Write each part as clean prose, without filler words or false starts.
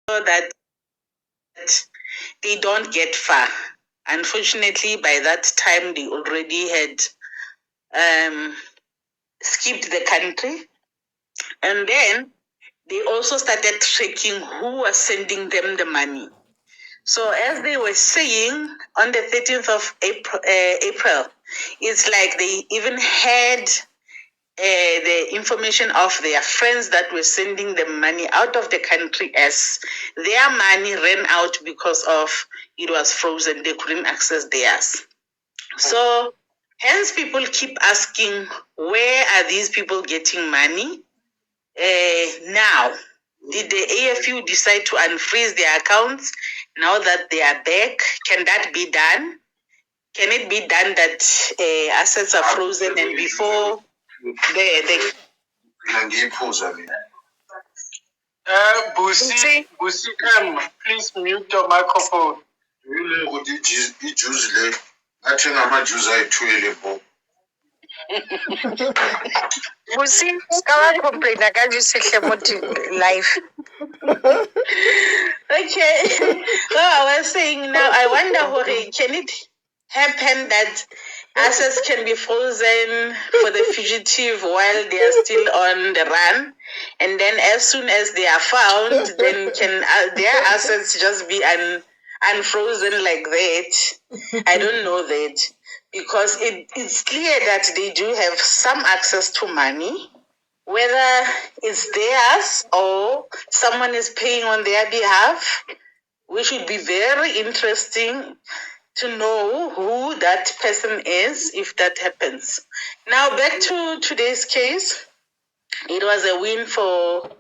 that they don't get far. Unfortunately, by that time, they already had skipped the country. And then they also started tracking who was sending them the money. So as they were saying, on the 13th of April, it's like they even had the information of their friends that were sending them money out of the country, as their money ran out because of it was frozen. They couldn't access theirs. So hence people keep asking, where are these people getting money? Now, did the AFU decide to unfreeze their accounts now that they are back? Can that be done? Can it be done that assets are frozen and before the Busi M, please mute your microphone. Busi, ska complain ka ju se life. Okay. So I was saying now, I wonder, can it happen that assets can be frozen for the fugitive while they are still on the run, and then as soon as they are found, then can their assets just be unfrozen like that? I don't know that, because it's clear that they do have some access to money, whether it's theirs or someone is paying on their behalf, which would be very interesting to know who that person is if that happens. Now, back to today's case. It was a win for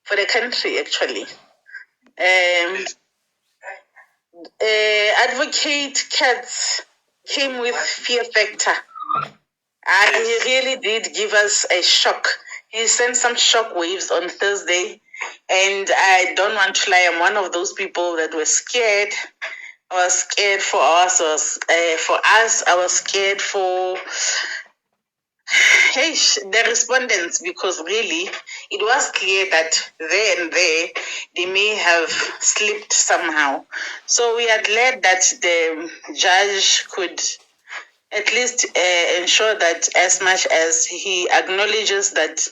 the country, actually. Advocate Katz came with fear factor. And he really did give us a shock. He sent some shock waves on Thursday. And I don't want to lie, I'm one of those people that were scared. I was scared for us. I was scared for the respondents, because really it was clear that there and there they may have slipped somehow. So we are glad that the judge could at least ensure that, as much as he acknowledges that,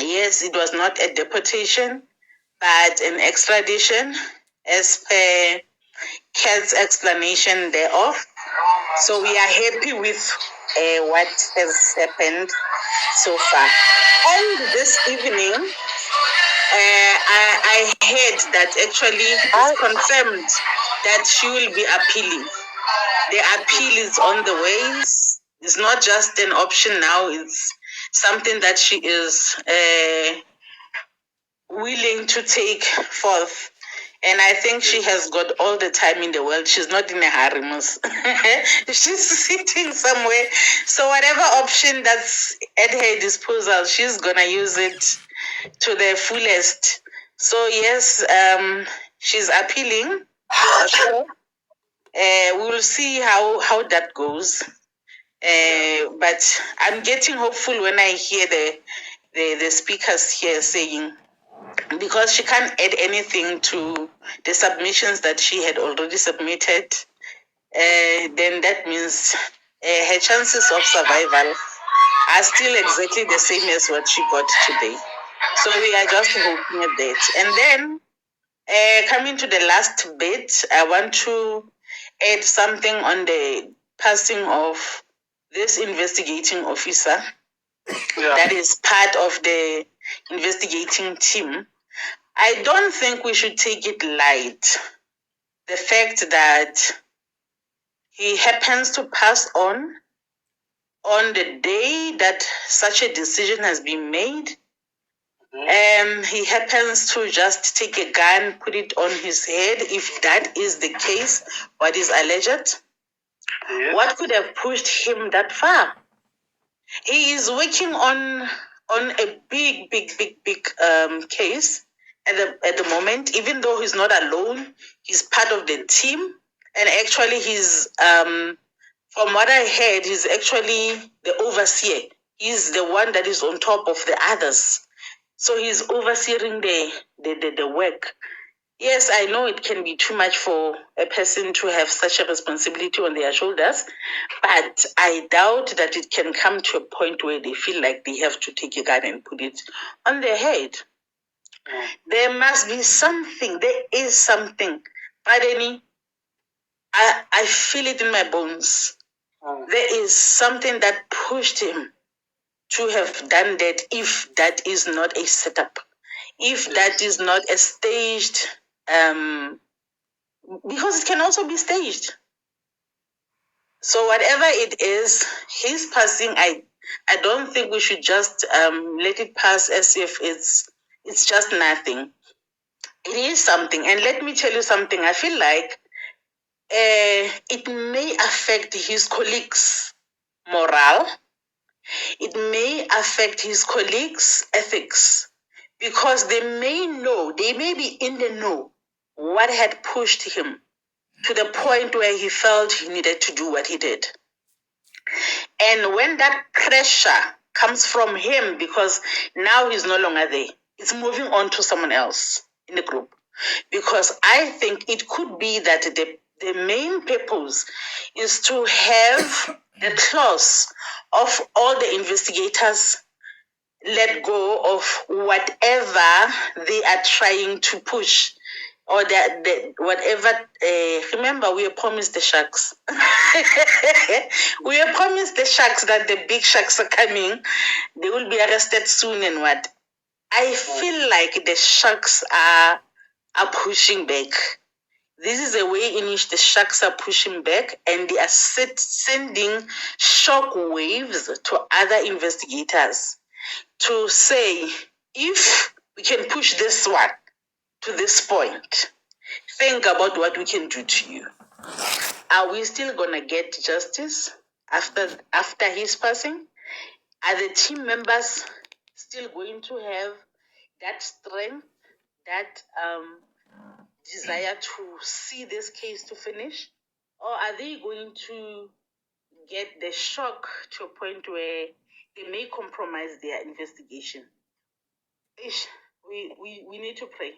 yes, it was not a deportation, but an extradition, as per Kat's explanation thereof. So we are happy with what has happened so far. And this evening, I heard that actually it's confirmed that she will be appealing. The appeal is on the way. It's not just an option now, it's something that she is willing to take forth. And I think she has got all the time in the world. She's not in a hurry. She's sitting somewhere. So whatever option that's at her disposal, she's going to use it to the fullest. So yes, she's appealing. We'll see how that goes. But I'm getting hopeful when I hear the speakers here saying, because she can't add anything to the submissions that she had already submitted, then that means her chances of survival are still exactly the same as what she got today. So we are just hoping at that. And then coming to the last bit, I want to add something on the passing of this investigating officer that is part of the investigating team. I don't think we should take it light. The fact that he happens to pass on the day that such a decision has been made. He happens to just take a gun, put it on his head. If that is the case, what is alleged? Yes. What could have pushed him that far? He is working on a big case at the moment. Even though he's not alone, he's part of the team. And actually, he's from what I heard, he's actually the overseer. He's the one that is on top of the others. So he's overseeing the work. Yes, I know it can be too much for a person to have such a responsibility on their shoulders, but I doubt that it can come to a point where they feel like they have to take a gun and put it on their head. There must be something. There is something. Pardon, I feel it in my bones. There is something that pushed him to have done that if that is not a setup, if that is not a staged, because it can also be staged. So whatever it is, his passing, I don't think we should just let it pass as if it's just nothing. It is something, and let me tell you something. I feel like it may affect his colleagues' morale. It may affect his colleagues' ethics because they may be in the know what had pushed him to the point where he felt he needed to do what he did. And when that pressure comes from him, because now he's no longer there, it's moving on to someone else in the group. Because I think it could be that the main purpose is to have the clause of all the investigators let go of whatever they are trying to push, or that whatever. Remember, we are promised the sharks. We are promised the sharks that the big sharks are coming. They will be arrested soon, and what? I feel like the sharks are pushing back. This is a way in which the sharks are pushing back, and they are sending shock waves to other investigators to say, if we can push this one to this point, think about what we can do to you. Are we still gonna get justice after his passing? Are the team members still going to have that strength, that desire to see this case to finish? Or are they going to get the shock to a point where they may compromise their investigation? We need to pray.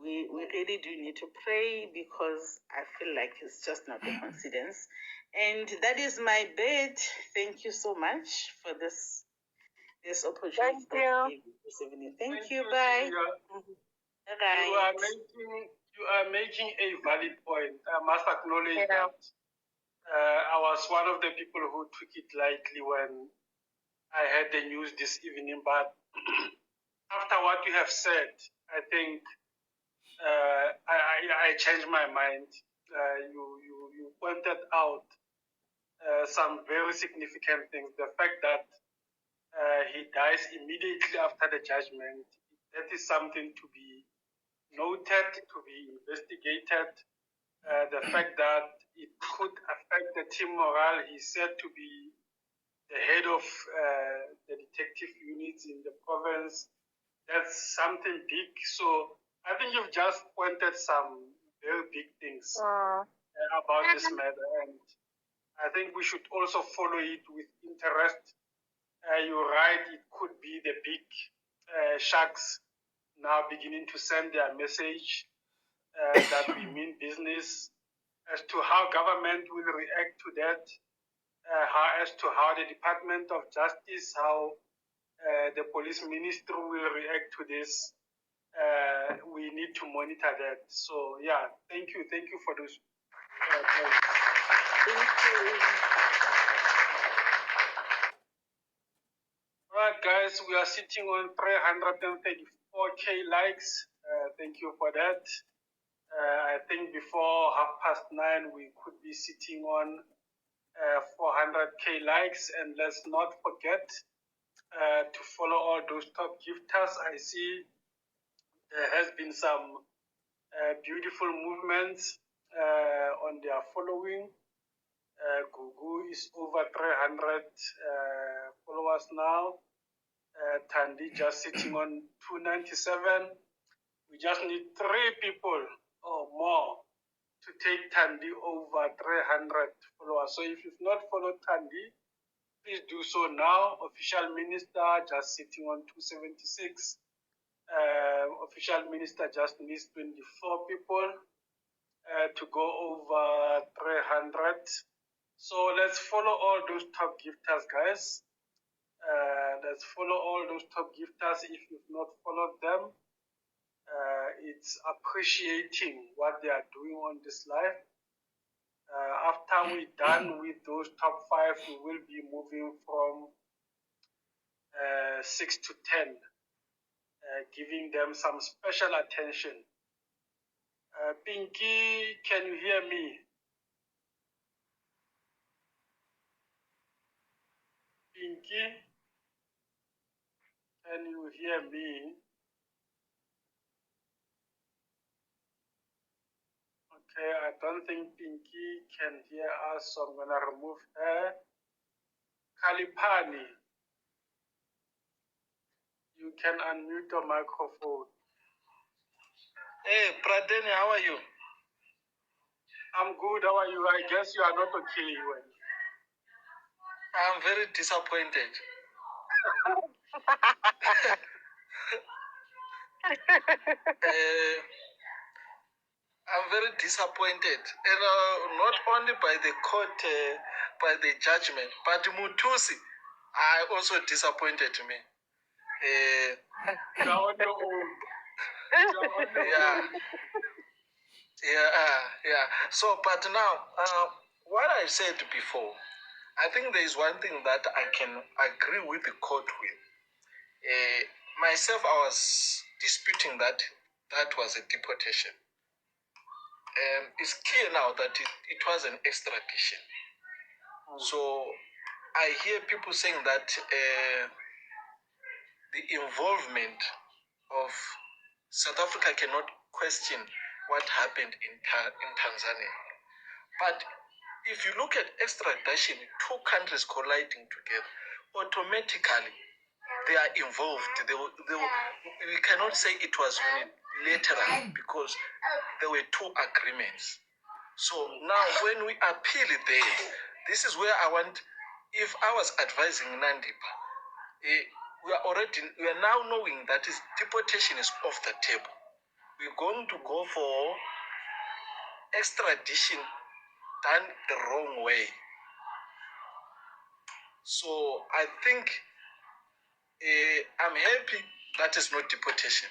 We really do need to pray, because I feel like it's just not a coincidence. And that is my bid. Thank you so much for this opportunity. Thank you. This evening. Thank you. Bye. Right. You are making a valid point. I must acknowledge that I was one of the people who took it lightly when I heard the news this evening. But after what you have said, I think I changed my mind. You pointed out some very significant things. The fact that he dies immediately after the judgment, that is something to be noted, to be investigated. The fact that it could affect the team morale. He's said to be the head of the detective units in the province. That's something big. So I think you've just pointed some very big things about this matter, and I think we should also follow it with interest. You're right, it could be the big sharks now beginning to send their message that we mean business. As to how government will react to that, as to how the Department of Justice, how the police ministry will react to this, we need to monitor that. So yeah, thank you for those points. Thank you. Right, guys, we are sitting on 334k likes. Thank you for that. I think before 9:30 we could be sitting on 400k likes, and let's not forget to follow all those top gifters. I see there has been some beautiful movements on their following. Gugu is over 300 followers now. Thandi just sitting on 297. We just need 3 people or more to take Thandi over 300 followers. So if you've not followed Thandi, please do so now. Official Minister just sitting on 276. Official minister just needs 24 people to go over 300. So let's follow all those top gifters, guys. Let's follow all those top gifters. If you've not followed them, it's appreciating what they are doing on this live. After we're done with those top 5, we will be moving from 6 to 10, giving them some special attention. Pinky, can you hear me? Pinky, can you hear me? Okay, I don't think Pinky can hear us, so I'm gonna remove her. Kalipani, you can unmute your microphone. Hey, Pradeni, how are you? I'm good, how are you? I guess you are not okay. I'm very disappointed. I'm very disappointed, and not only by the court, by the judgment, but Mutusi, I also disappointed me. You are on your own. Yeah. So, but now, what I said before, I think there is one thing that I can agree with the court with. Myself, I was disputing that was a deportation. It's clear now that it was an extradition. So I hear people saying that the involvement of South Africa cannot question what happened in Tanzania. But if you look at extradition, two countries colliding together, automatically they are involved. We cannot say it was unilateral because there were two agreements. So now when we appeal there, this is where I want, if I was advising Nandipha, we are now knowing that deportation is off the table. We're going to go for extradition done the wrong way. So I think I'm happy that is not deportation.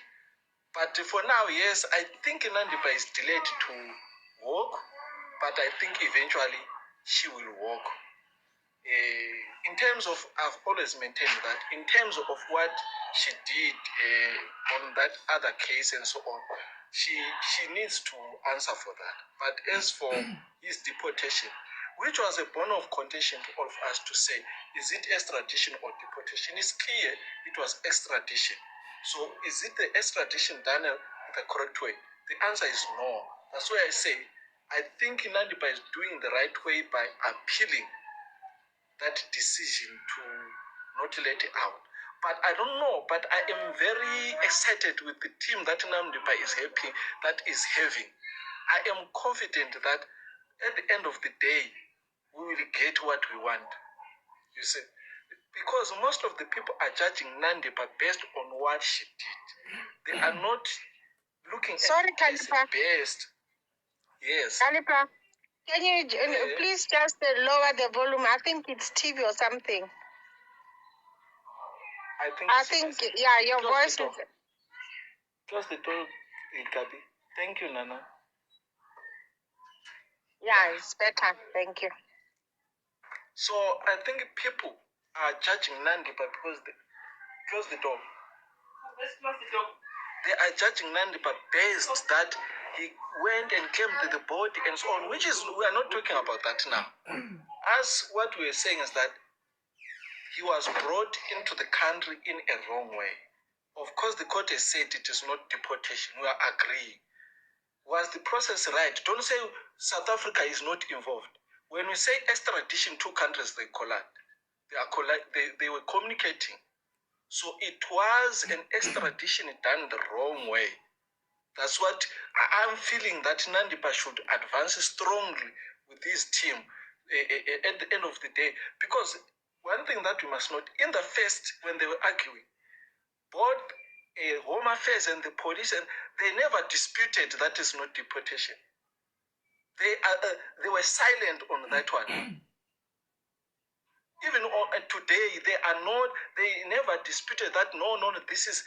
But for now, yes, I think Nandipha is delayed to walk, but I think eventually she will walk. In terms of, I've always maintained that in terms of what she did on that other case and so on, she needs to answer for that. But as for his deportation, which was a bone of contention to all of us to say, is it extradition or deportation? It's clear it was extradition. So is it the extradition done the correct way? The answer is no. That's why I say, I think Nandipha is doing the right way by appealing that decision to not let it out. But I don't know, but I am very excited with the team that Nandipha is having. I am confident that at the end of the day, we will get what we want. You see, because most of the people are judging Nandipha based on what she did. They are not looking at it as best. Yes. Nandipha, can you please just lower the volume? I think it's TV or something. I think yeah, your voice is... Close the door, Gabi. Thank you, Nana. Yeah, it's better. Thank you. So I think people are judging Nandipha because they close the door. They are judging Nandipha based that he went and came to the body and so on, which is, we are not talking about that now. As what we are saying is that he was brought into the country in a wrong way. Of course, the court has said it is not deportation. We are agreeing. Was the process right? Don't say South Africa is not involved. When we say extradition, two countries, they collide. They were communicating. So it was an extradition done the wrong way. That's what I'm feeling, that Nandipha should advance strongly with his team at the end of the day. Because one thing that we must note, in the first, when they were arguing, both Home Affairs and the police, and they never disputed that is not deportation. They were silent on that one. Even today, they never disputed that, no, this is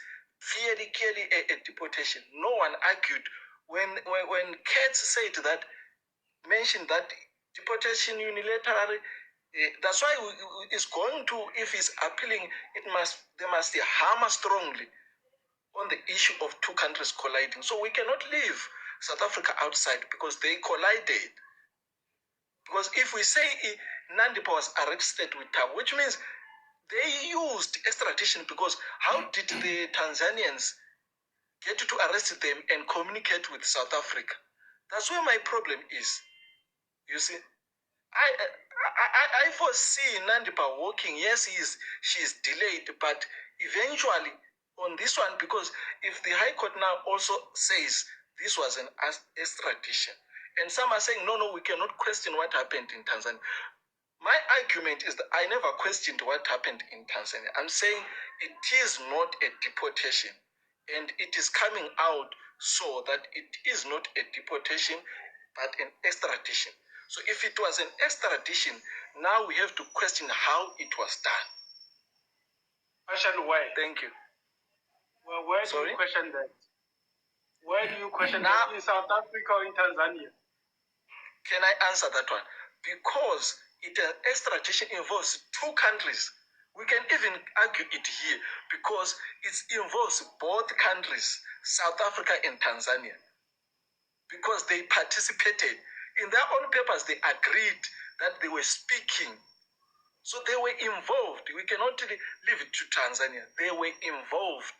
clearly a deportation. No one argued. When Katz said that, mentioned that deportation unilaterally, that's why it's going to, if it's appealing, they must hammer strongly on the issue of two countries colliding. So we cannot leave South Africa outside because they collided. Because if we say Nandipha was arrested with TAB, which means they used extradition, because how did the Tanzanians get to arrest them and communicate with South Africa? That's where my problem is. You see, I foresee Nandipha walking. Yes, she is delayed, but eventually on this one, because if the High Court now also says this was an extradition, and some are saying, no, we cannot question what happened in Tanzania. My argument is that I never questioned what happened in Tanzania. I'm saying it is not a deportation, and it is coming out so that it is not a deportation, but an extradition. So if it was an extradition, now we have to question how it was done. Question why? Thank you. Well, where do Sorry? you question that? Where do you question Now, that? In South Africa or in Tanzania? Can I answer that one? Because extradition involves two countries. We can even argue it here because it involves both countries, South Africa and Tanzania. Because they participated. In their own papers, they agreed that they were speaking. So they were involved. We cannot leave it to Tanzania. They were involved.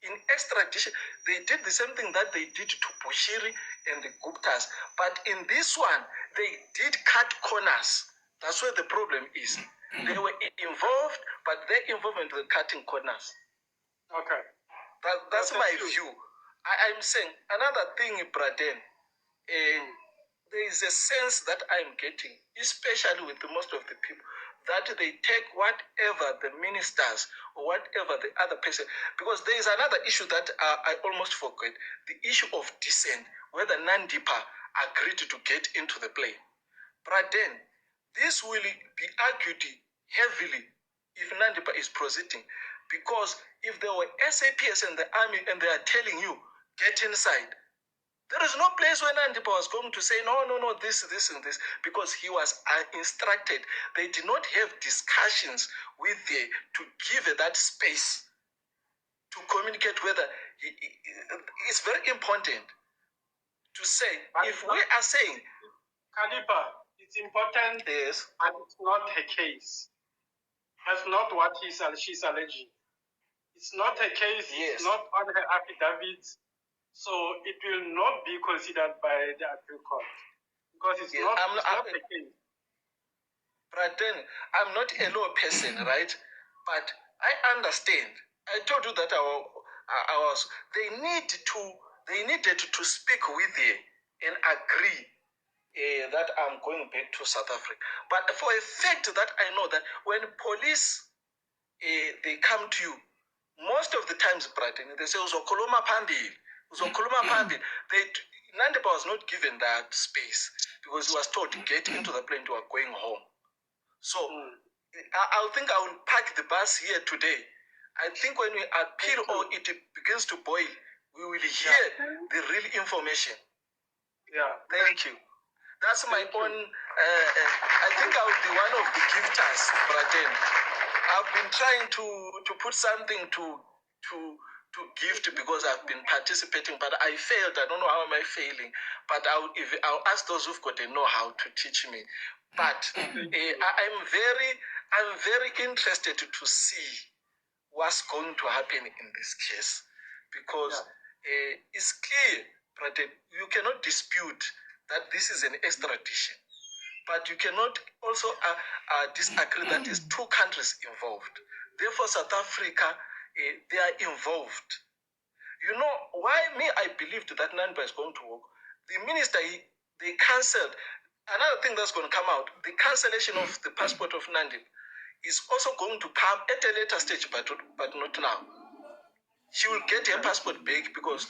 In extradition, they did the same thing that they did to Bushiri and the Guptas. But in this one, they did cut corners. That's where the problem is. They were involved, but their involvement was cutting corners. Okay. That's my view. I'm saying another thing, Braden, there is a sense that I'm getting, especially with most of the people, that they take whatever the ministers or whatever the other person, because there is another issue that I almost forgot, the issue of dissent, whether Nandipha agreed to get into the plane. But then, this will be argued heavily if Nandipha is proceeding, because if there were SAPS and the army and they are telling you, get inside, there is no place where Nandipha was going to say, no, this, and this, because he was instructed. They did not have discussions with to give that space to communicate whether it's very important to say, if we are saying, Nandipha, it's important, yes, but it's not her case. That's not what she's alleging. It's not her case, yes. It's not on her affidavit. So it will not be considered by the appeal court because it's not the case. But then I'm not a law person, right? But I understand. I told you that they needed to speak with you and agree that I'm going back to South Africa. But for a fact that I know that when police they come to you, most of the times, Braden, they say uzokhuluma phambili. Nandipha was not given that space because he was told to get into the plane, you are going home. So I think I will park the bus here today. I think when we appeal or it begins to boil, we will hear the real information. Yeah. Thank you. That's my own. I think I will be one of the gifters, Braden. I've been trying to put something to gift because I've been participating, but I failed. I don't know how am I failing, but I'll ask those who've got the know-how to teach me. But I'm very interested to see what's going to happen in this case, because it's clear, Braden, you cannot dispute that this is an extradition, but you cannot also disagree that there's two countries involved. Therefore, South Africa, they are involved. You know why I believed that Nandipha is going to work? The minister, they cancelled. Another thing that's going to come out, the cancellation of the passport of Nandipha is also going to come at a later stage, but not now. she will get her passport back, because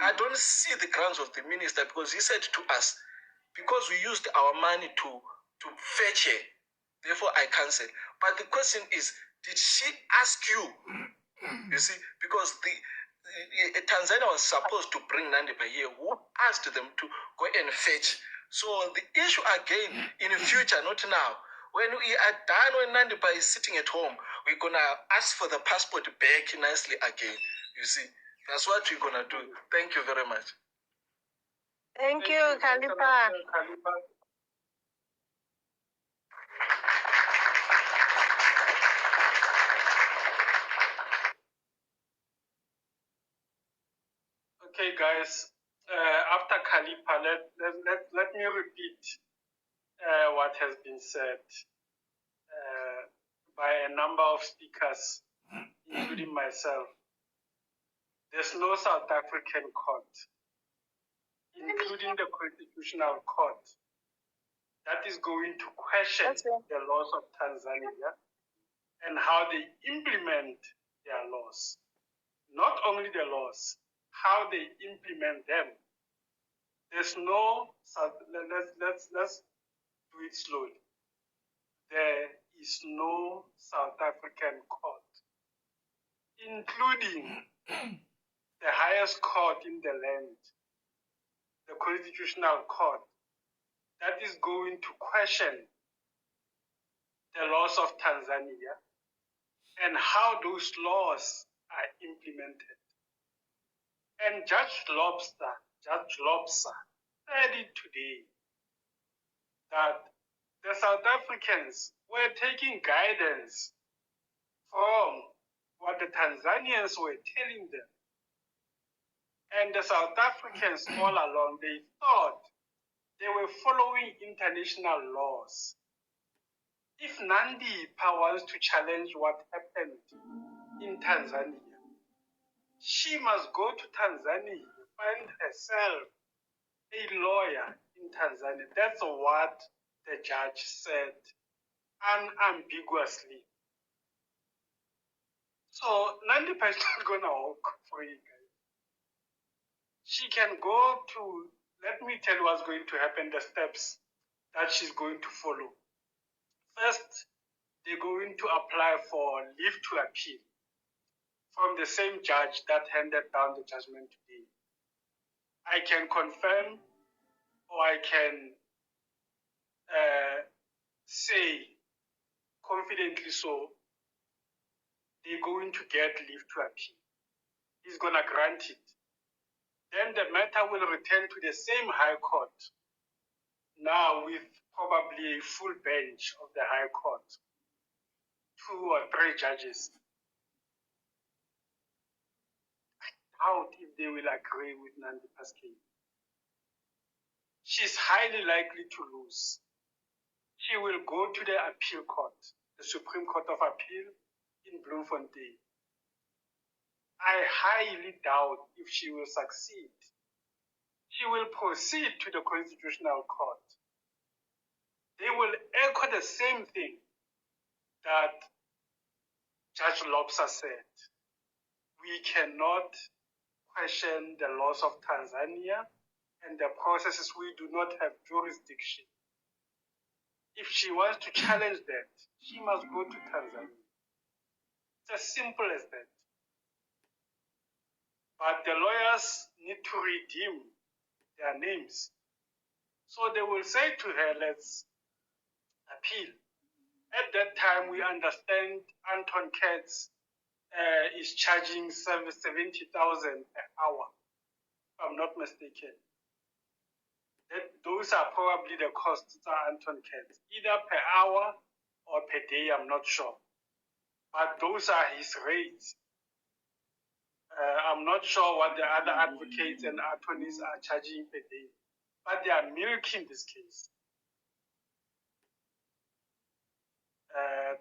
I don't see the grounds of the minister, because he said to us, because we used our money to fetch her, therefore I cancel. But the question is, did she ask you? You see, because Tanzania was supposed to bring Nandipha here. Who asked them to go and fetch? So the issue again, in the future, not now. When we are done, when Nandipha is sitting at home, we're going to ask for the passport back nicely again. You see, that's what we're going to do. Thank you very much. Thank you, Khalifa. Okay, guys. After Khalifa, let me repeat what has been said by a number of speakers, including myself. There's no South African court, including the Constitutional Court, that is going to question the laws of Tanzania and how they implement their laws. Not only the laws, how they implement them. There's no, let's do it slowly. There is no South African court, including the highest court in the land, the Constitutional Court, that is going to question the laws of Tanzania and how those laws are implemented. And Judge Lobster said it today that the South Africans were taking guidance from what the Tanzanians were telling them. And the South Africans all along, they thought they were following international laws. If Nandipha wants to challenge what happened in Tanzania, she must go to Tanzania, find herself a lawyer in Tanzania. That's what the judge said unambiguously. So Nandipha is not going to walk free, guys. She can go to, let me tell you what's going to happen, the steps that she's going to follow. First, they're going to apply for leave to appeal from the same judge that handed down the judgment today. I can confirm, or I can say confidently so, they're going to get leave to appeal. He's going to grant it. Then the matter will return to the same High Court, now with probably a full bench of the High Court, 2 or 3 judges. I doubt if they will agree with Nandipha's case. She's highly likely to lose. She will go to the appeal court, the Supreme Court of Appeal in Bloemfontein. I highly doubt if she will succeed. She will proceed to the Constitutional Court. They will echo the same thing that Judge Lobster said. We cannot question the laws of Tanzania and the processes. We do not have jurisdiction. If she wants to challenge that, she must go to Tanzania. It's as simple as that. But the lawyers need to redeem their names. So they will say to her, let's appeal. At that time, we understand Anton Katz is charging 70,000 per hour, if I'm not mistaken. Those are probably the costs of Anton Katz, either per hour or per day, I'm not sure. But those are his rates. I'm not sure what the other advocates and attorneys are charging per day, but they are milking this case.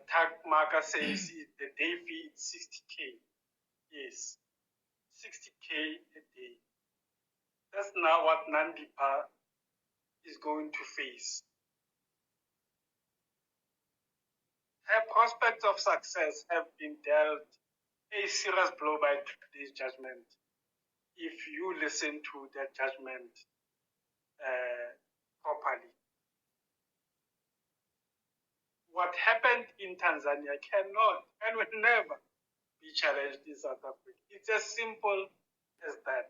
Tag Marker says the day fee is 60K. Yes, 60K a day. That's not what Nandipha is going to face. Her prospects of success have been dealt a serious blow by today's judgment if you listen to the judgment properly. What happened in Tanzania cannot and will never be challenged in South Africa. It's as simple as that.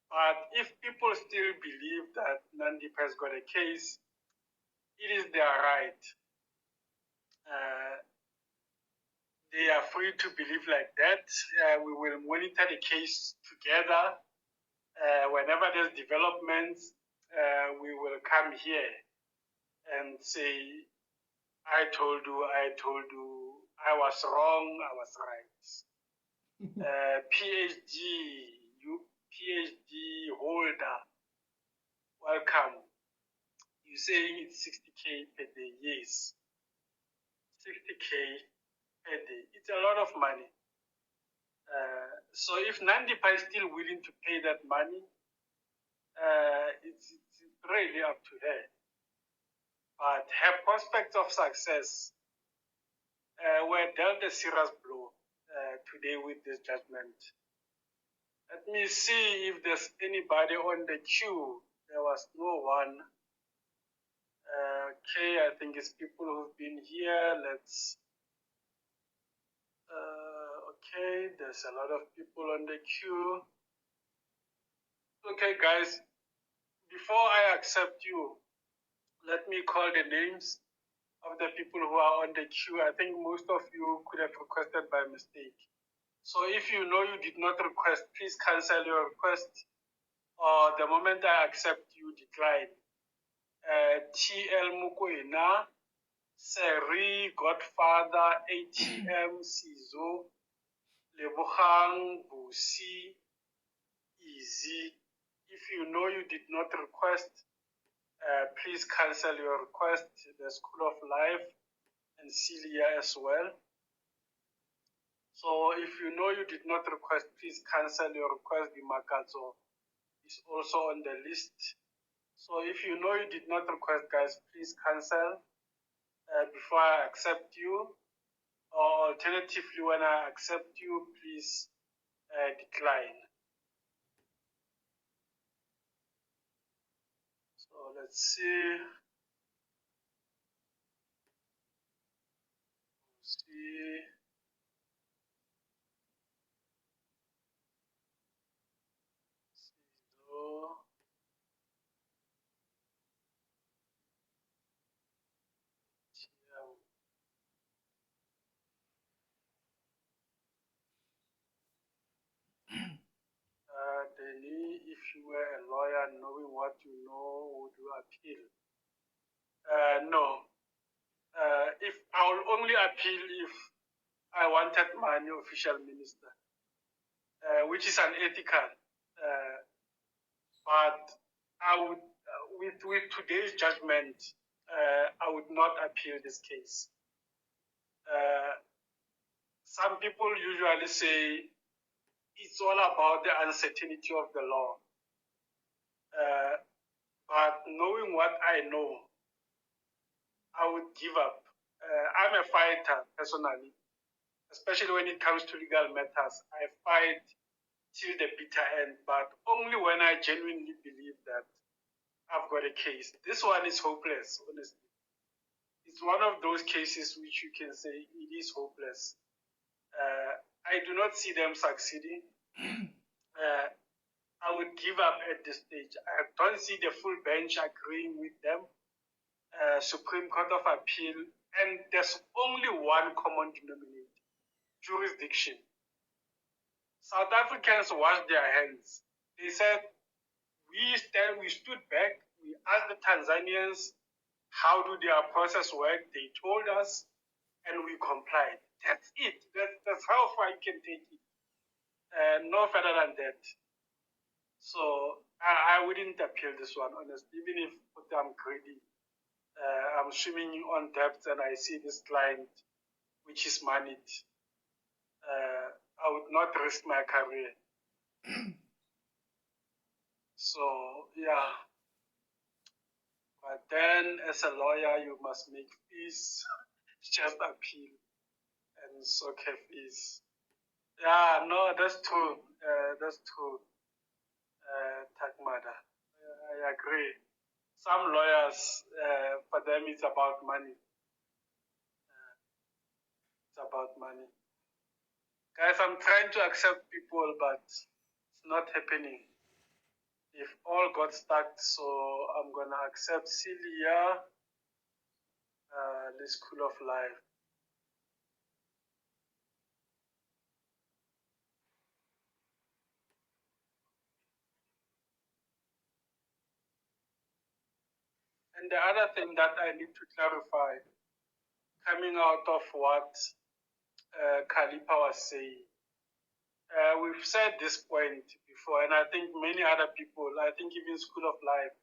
But if people still believe that Nandipha has got a case, it is their right. They are free to believe like that. We will monitor the case together. Whenever there's developments, we will come here and say, I told you, I was wrong, I was right. PhD holder, welcome. You're saying it's 60K per day. Yes, 60K per day. It's a lot of money. So if Nandipha is still willing to pay that money, it's really up to her. But her prospects of success were dealt a serious blow today with this judgment. Let me see if there's anybody on the queue. There was no one. Okay, I think it's people who've been here. Let's. Okay, there's a lot of people on the queue. Okay, guys, before I accept you, let me call the names of the people who are on the queue. I think most of you could have requested by mistake. So if you know you did not request, please cancel your request. Or the moment I accept, you decline. TL Mukwena, Seri, Godfather, ATM, Sizo, Lebohang, Busi, Easy. If you know you did not request, please cancel your request. The School of Life and Celia as well. So if you know you did not request, please cancel your request. The Makazo is also on the list. So if you know you did not request, guys, please cancel before I accept you. Or alternatively, when I accept you, please decline. So let's see. Denny, if you were a lawyer, knowing what you know, would you appeal? No. If I will only appeal if I wanted my new official minister, which is unethical. But I would, with today's judgment, I would not appeal this case. Some people usually say it's all about the uncertainty of the law. But knowing what I know, I would give up. I'm a fighter personally, especially when it comes to legal matters. I fight till the bitter end, but only when I genuinely believe that I've got a case. This one is hopeless, honestly. It's one of those cases which you can say it is hopeless. I do not see them succeeding. I would give up at this stage. I don't see the full bench agreeing with them. Supreme Court of Appeal, and there's only one common denominator: jurisdiction. South Africans washed their hands. They said, we stood back, we asked the Tanzanians how do their process work, they told us, and we complied. That's it. That's how far you can take it. No further than that. So I wouldn't appeal this one, honestly, even if I'm greedy. I'm swimming on depth and I see this client, which is moneyed. I would not risk my career. So, yeah. But then, as a lawyer, you must make peace, just appeal. And and soccer fees. Yeah, no, that's true. That's true. Takmada, I agree. Some lawyers, for them, it's about money. It's about money. Guys, I'm trying to accept people, but it's not happening. If all got stuck, so I'm gonna accept Celia, the School of Life. And the other thing that I need to clarify, coming out of what Khalipa was saying, we've said this point before, and I think many other people, I think even School of Life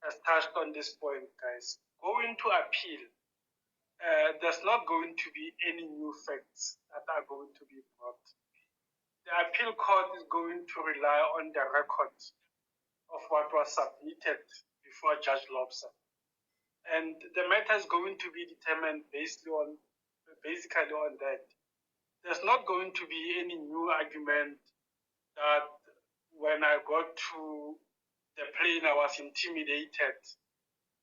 has touched on this point, guys. Going to appeal, there's not going to be any new facts that are going to be brought. The appeal court is going to rely on the record of what was submitted before Judge Lobster. And the matter is going to be determined basically on that. There's not going to be any new argument that when I got to the plane, I was intimidated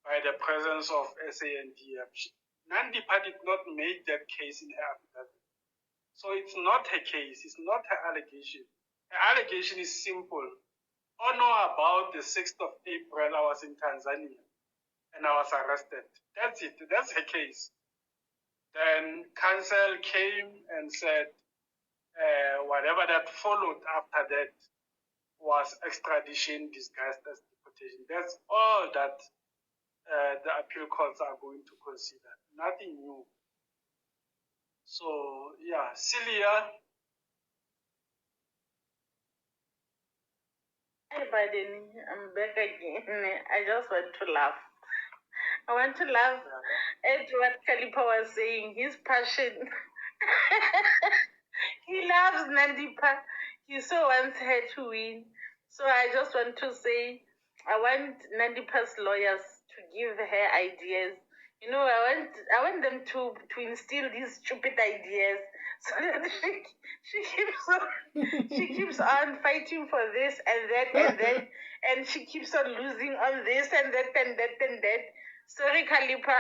by the presence of SANDF. Nandipha did not make that case in her affidavit. So it's not her case, it's not her allegation. Her allegation is simple. Oh no, about the 6th of April, I was in Tanzania and I was arrested. That's it, that's her case. Then counsel came and said whatever that followed after that was extradition disguised as deportation. That's all that the appeal courts are going to consider. Nothing new. So yeah, Celia. Hi, Biden. I'm back again. I just want to laugh. I want to laugh at what Khalipa was saying. His passion. He loves Nandipha. He so wants her to win. So I just want to say, I want Nandipha's lawyers to give her ideas. You know, I want them to instill these stupid ideas so that she keeps on fighting for this and that and that, and she keeps on losing on this and that and that and that. Sorry, Khalipa.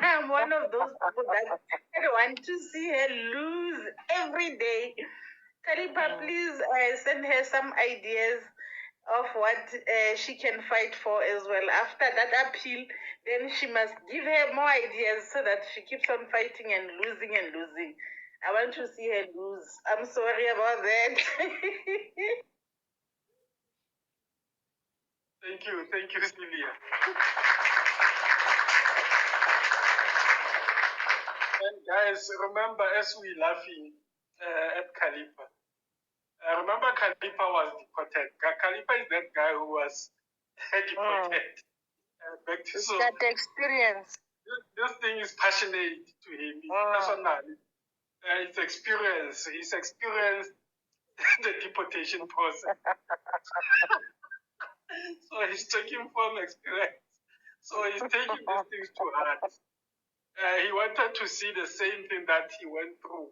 I'm one of those people that I want to see her lose every day. Khalipa, please send her some ideas of what she can fight for as well. After that appeal, then she must give her more ideas so that she keeps on fighting and losing and losing. I want to see her lose. I'm sorry about that. Thank you, Celia. And guys, remember, as we laughing at Khalipa, remember Khalipa was deported. Khalipa is that guy who was deported back to so. That experience. This thing is passionate to him. It's personal. It's experience. He's experienced the deportation process. So he's taking from experience. So he's taking these things to heart. He wanted to see the same thing that he went through.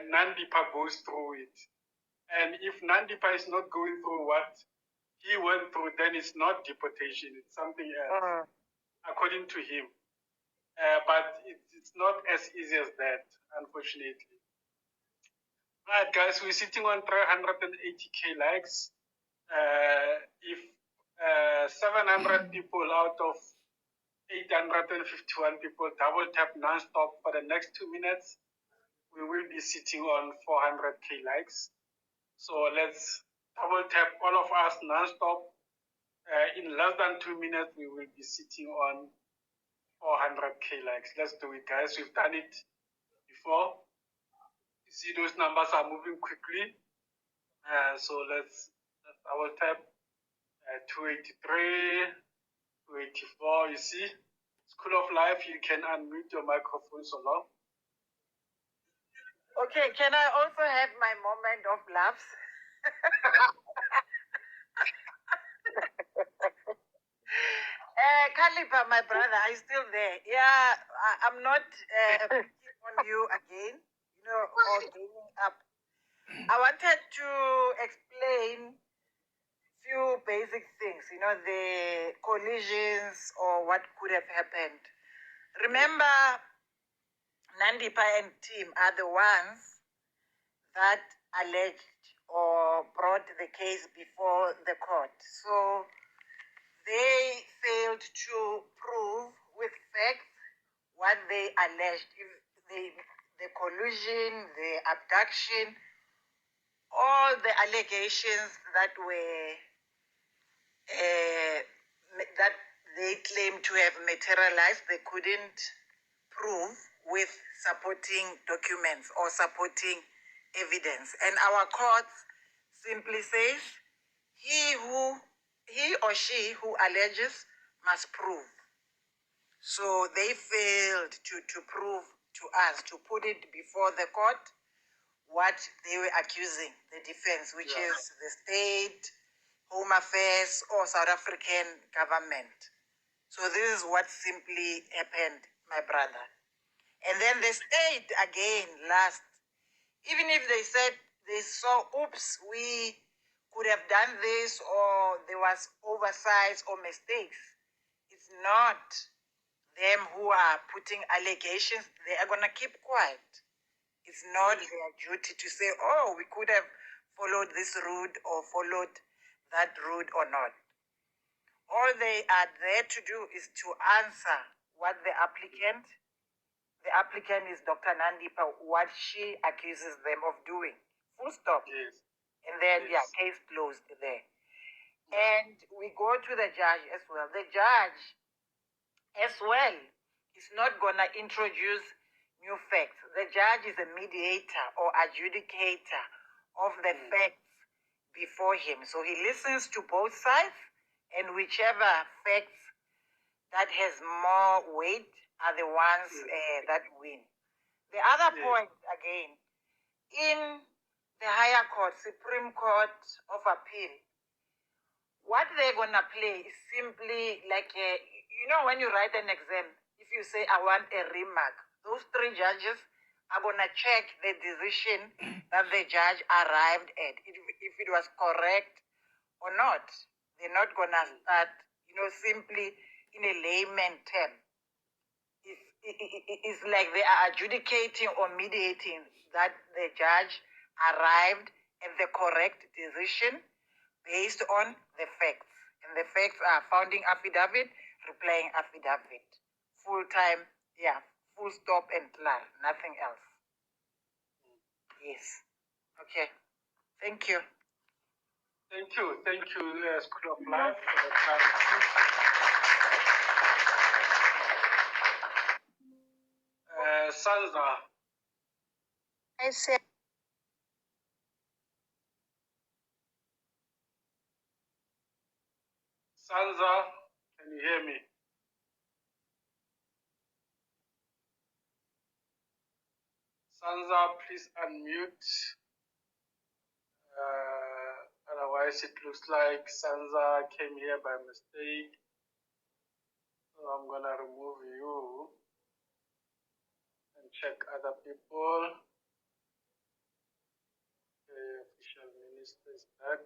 Nandipha goes through it. And if Nandipha is not going through what he went through, then it's not deportation. It's something else, according to him. But it's not as easy as that, unfortunately. Right, guys, we're sitting on 380K likes. If 700 people out of 851 people double tap non-stop for the next 2 minutes, we will be sitting on 400K likes. So let's double tap all of us non-stop. In less than 2 minutes, we will be sitting on 400K likes. Let's do it, guys. We've done it before. You see those numbers are moving quickly. So let's double tap. 283, 284, you see. School of Life, you can unmute your microphone so long. Okay, can I also have my moment of laughs? Khalipa, my brother, are you still there? Yeah, I'm not on you again, or gaining up. I wanted to explain few basic things, the collisions or what could have happened. Remember, Nandipha and team are the ones that alleged or brought the case before the court. So they failed to prove with facts what they alleged. If the collusion, the abduction, all the allegations that were that they claim to have materialized, they couldn't prove with supporting documents or supporting evidence. And our court simply says he or she who alleges must prove. So they failed to prove to us, to put it before the court what they were accusing the defense, which is the state, Home Affairs, or South African government. So this is what simply happened, my brother. And then the state again last, even if they said they saw, oops, we could have done this, or there was oversights or mistakes, it's not them who are putting allegations. They are going to keep quiet. It's not their duty to say, oh, we could have followed this route or followed that route or not. All they are there to do is to answer what the applicant is Dr. Nandipha, what she accuses them of doing. Full stop. Yes. And then, Yes. case closed there. And we go to the judge as well. The judge as well is not going to introduce new facts. The judge is a mediator or adjudicator of the facts before him. So he listens to both sides, and whichever facts that has more weight are the ones that win. The other point, again, in the higher court, Supreme Court of Appeal, what they're going to play is simply like, when you write an exam, if you say, I want a remark, those three judges are going to check the decision that the judge arrived at, if it was correct or not. They're not going to start, simply in a layman term. It's like they are adjudicating or mediating that the judge arrived at the correct decision based on the facts. And the facts are founding affidavit, replying affidavit. Full time, full stop and clar, nothing else. Yes. Okay. Thank you. Thank you, School of Life, for the clarity. Sanza. I said, Sanza, can you hear me? Sanza, please unmute. Otherwise, it looks like Sanza came here by mistake. So I'm going to remove you and check other people. The official minister is back.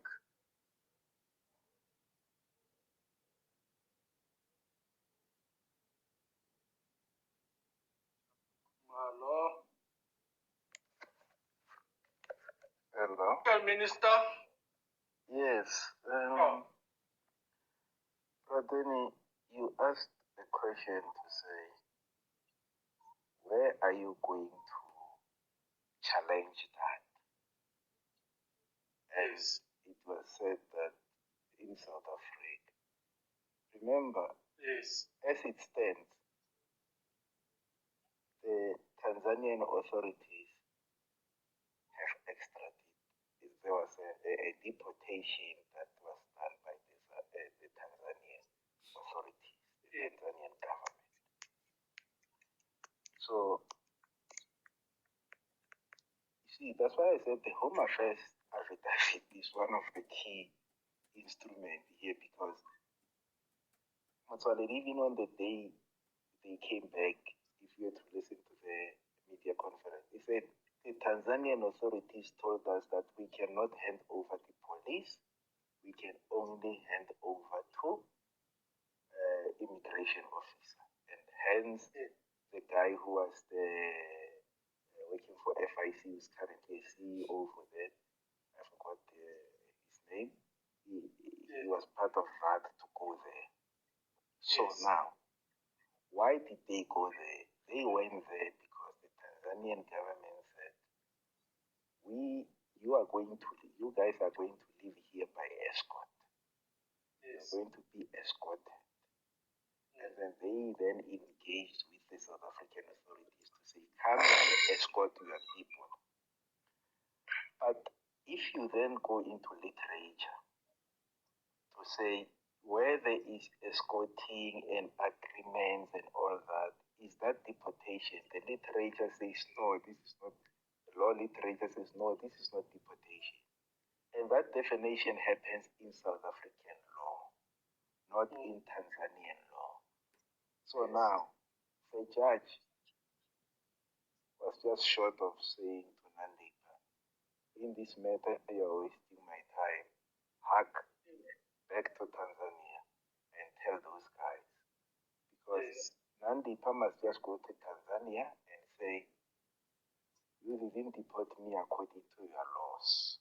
Hello. Hello. Official minister. Yes. Pradeni, you asked a question to say, where are you going to challenge that? As it was said that in South Africa. Remember, Yes. as it stands, the Tanzanian authorities have extradited. There was a deportation that was done by the Tanzanian authorities, the Tanzanian government. So, you see, that's why I said the Home Affairs affidavit is one of the key instruments here, because even on the day they came back, if you were to listen to the media conference. He said the Tanzanian authorities told us that we cannot hand over the police. We can only hand over to immigration officer. And hence, the guy who was working for FIC, who's currently a CEO for that, I forgot his name. He was part of that to go there. So now, why did they go there? They went there because the Tanzanian government said, you guys are going to live here by escort. You're going to be escorted. And then they engaged with the South African authorities to say, come and escort your people. But if you then go into literature to say where there is escorting and agreements and all that, is that deportation? The literature says no, this is not. The law literature says no, this is not deportation. And that definition happens in South African law, not in Tanzanian law. So now, the judge was just short of saying to Nandipha, in this matter, you're wasting my time. Hack back to Tanzania and tell those guys. Because Nandipha must just go to Tanzania and say, you didn't deport me according to your laws.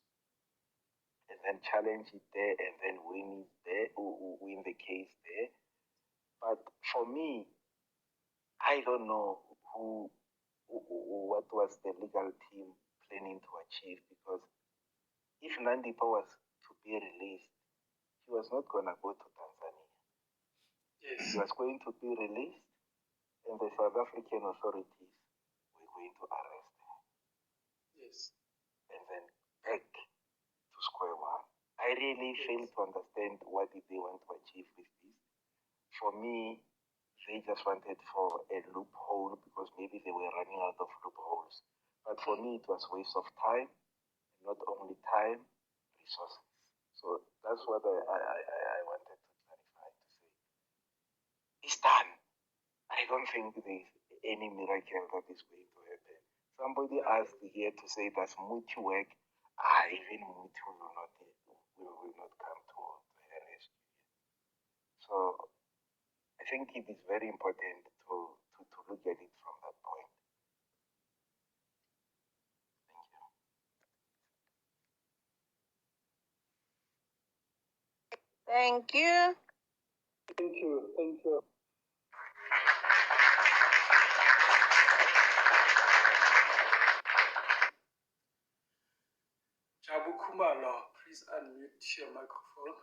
And then challenge it there and then win it there, win the case there. But for me, I don't know what was the legal team planning to achieve, because if Nandipha was to be released, he was not going to go to Tanzania. He was going to be released, and the South African authorities were going to arrest him. And then back to square one. I really fail to understand what did they want to achieve with this. For me, they just wanted for a loophole because maybe they were running out of loopholes. But for me, it was waste of time, not only time, resources. So that's what I wanted to clarify, to say. It's done. I don't think there's any miracle that is going to happen. Somebody asked here to say that's Muti work. Even Muti will not come to the rescue. So I think it is very important to look at it from that point. Thank you. Thank you. Thank you. Jabu Kumalo, please unmute your microphone.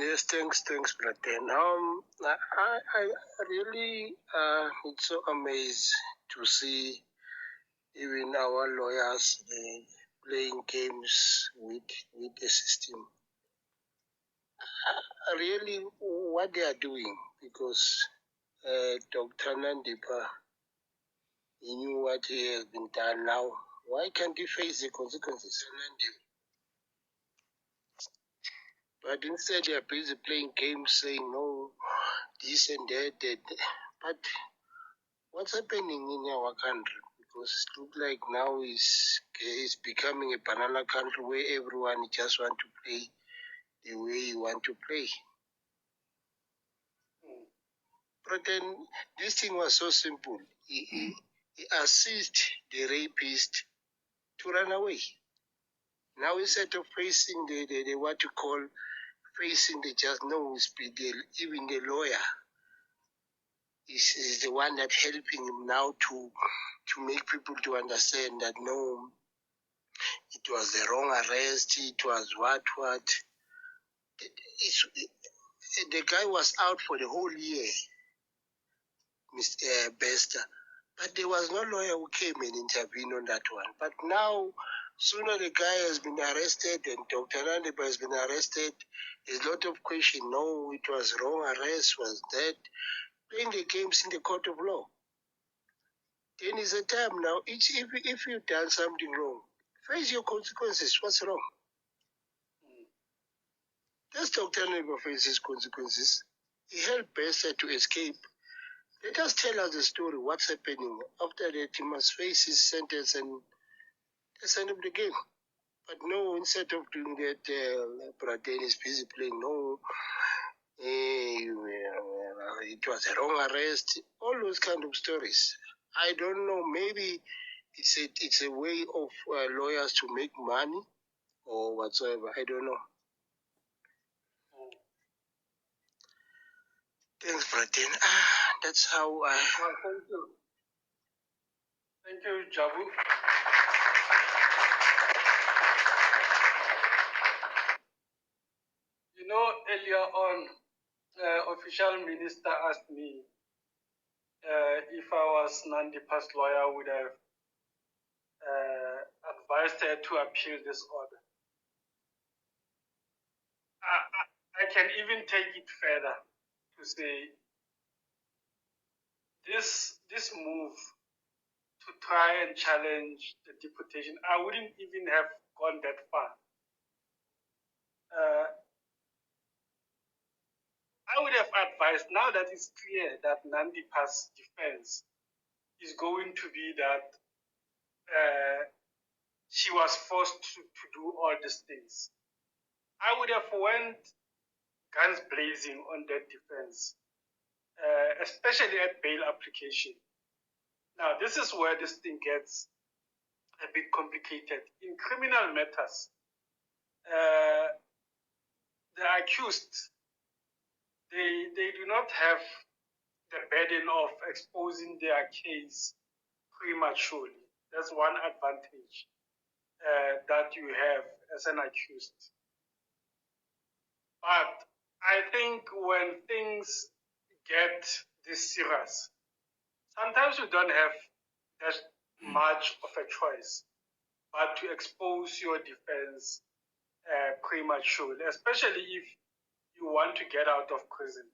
Yes, thanks, Braden. I really it's so amazed to see even our lawyers playing games with the system. Really, what they are doing, because Dr. Nandipha, he knew what he has been done now. Why can't he face the consequences? But instead, they are busy playing games, saying no, this and that. But what's happening in our country? Because it looks like now is becoming a banana country where everyone just want to play the way you want to play. But then this thing was so simple. He assists the rapist to run away. Now instead of facing the what you call facing the just no, even the lawyer is the one that helping him now to make people to understand that no, it was the wrong arrest, it was what. The guy was out for the whole year, Mr. Bester, but there was no lawyer who came and intervened on that one. But now, sooner the guy has been arrested and Dr. Nandipha has been arrested, there's a lot of question. No, it was wrong arrest, was that, playing the games in the court of law. Then is a time now, if you've done something wrong, face your consequences. What's wrong? Does Dr. Nandipha face his consequences? He helped Bester to escape. Let us tell us the story, what's happening. After that, he must face his sentence and that's the end of the game. But no, instead of doing that, Braden is busy playing. No, it was a wrong arrest. All those kind of stories. I don't know. Maybe it's a way of lawyers to make money or whatsoever. I don't know. Thanks, Braden. That's how I. Well, thank you. Thank you, Jabu. You know, earlier on, official minister asked me if I was Nandipha's lawyer, would have advised her to appeal this order. I can even take it further to say this move to try and challenge the deportation, I wouldn't even have gone that far. I would have advised, now that it's clear that Nandipha's defense is going to be that she was forced to do all these things, I would have went guns blazing on that defense, especially at bail application. Now, this is where this thing gets a bit complicated. In criminal matters, the accused, they do not have the burden of exposing their case prematurely. That's one advantage that you have as an accused. But I think when things get this serious, sometimes you don't have that much of a choice but to expose your defense prematurely, especially if you want to get out of prison.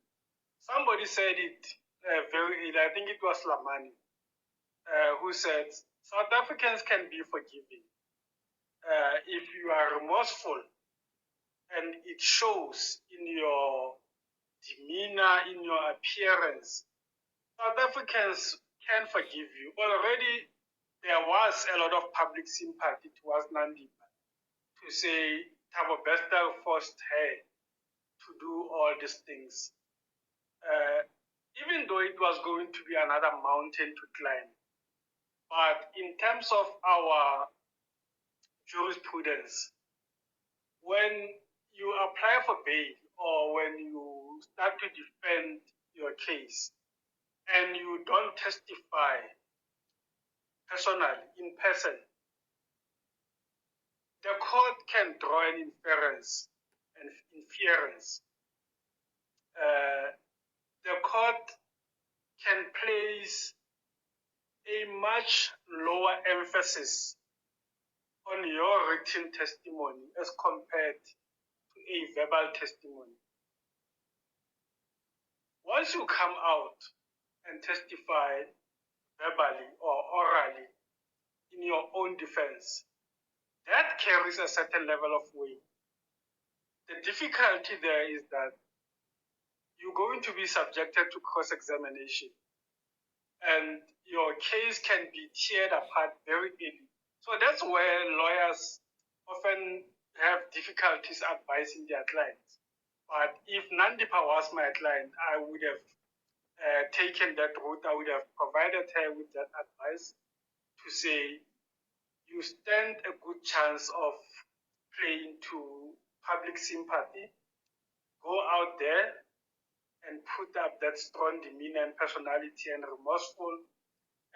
Somebody said it very ill. I think it was Lamani, who said South Africans can be forgiving if you are remorseful and it shows in your demeanor, in your appearance. South Africans can forgive you. Already there was a lot of public sympathy towards Nandipha to say Thabo Bester forced her to do all these things. Even though it was going to be another mountain to climb. But in terms of our jurisprudence, when you apply for bail or when you start to defend your case and you don't testify personally, in person, the court can draw an inference. The court can place a much lower emphasis on your written testimony as compared to a verbal testimony. Once you come out and testify verbally or orally in your own defense, that carries a certain level of weight. The difficulty there is that you're going to be subjected to cross-examination and your case can be teared apart very easily. So that's where lawyers often have difficulties advising their clients. But if Nandipha was my client, I would have taken that route. I would have provided her with that advice to say, you stand a good chance of playing to public sympathy. Go out there and put up that strong demeanor and personality and remorseful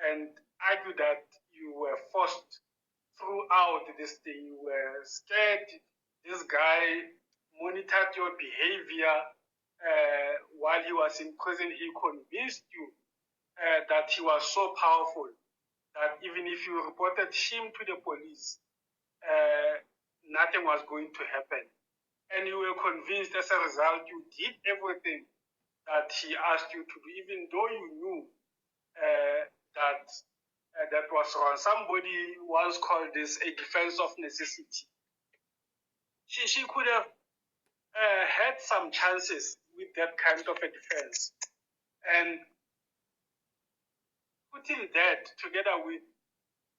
and argue that you were forced throughout this thing. You were scared. This guy monitored your behavior while he was in prison. He convinced you that he was so powerful that even if you reported him to the police, nothing was going to happen. And you were convinced as a result you did everything that he asked you to do, even though you knew that was wrong. Somebody once called this a defense of necessity. She could have had some chances with that kind of a defense. And putting that together with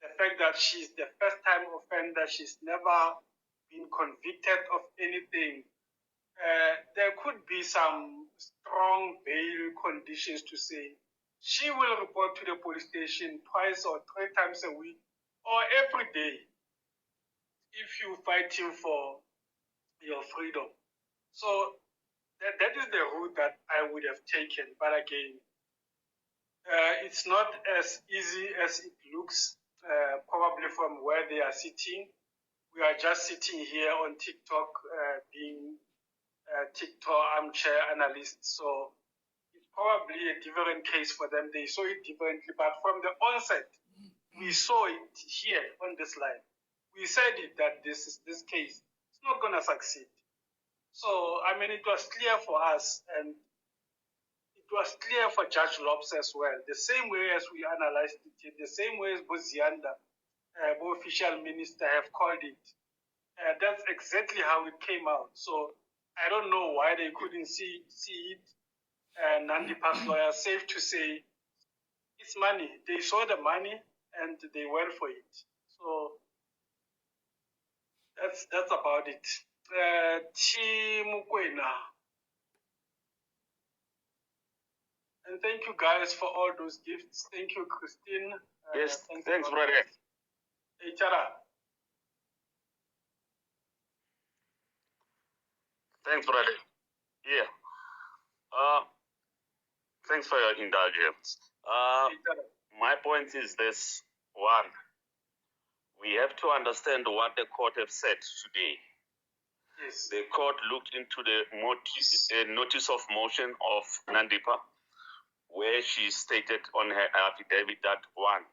the fact that she's the first-time offender, she's never been convicted of anything, there could be some strong bail conditions to say she will report to the police station twice or 3 times a week or every day if you're fighting for your freedom. So that is the route that I would have taken. But again, it's not as easy as it looks, probably from where they are sitting. We are just sitting here on TikTok, being TikTok armchair analysts. So it's probably a different case for them. They saw it differently. But from the onset, we saw it here on this line. We said it that this case is not going to succeed. So, I mean, it was clear for us, and it was clear for Judge Lopes as well. The same way as we analyzed it, the same way as Bozianda, the official minister, have called it. That's exactly how it came out. So I don't know why they couldn't see it. Nandipha's lawyer, safe to say, it's money. They saw the money and they went for it. So that's about it. Chimukwena. And thank you guys for all those gifts. Thank you, Christine. Yes, thanks, brother. Hey, Chara. Thanks, brother. Yeah. Thanks for your indulgence. My point is this. One, we have to understand what the court have said today. Yes. The court looked into the notice of motion of Nandipha, where she stated on her affidavit that, one,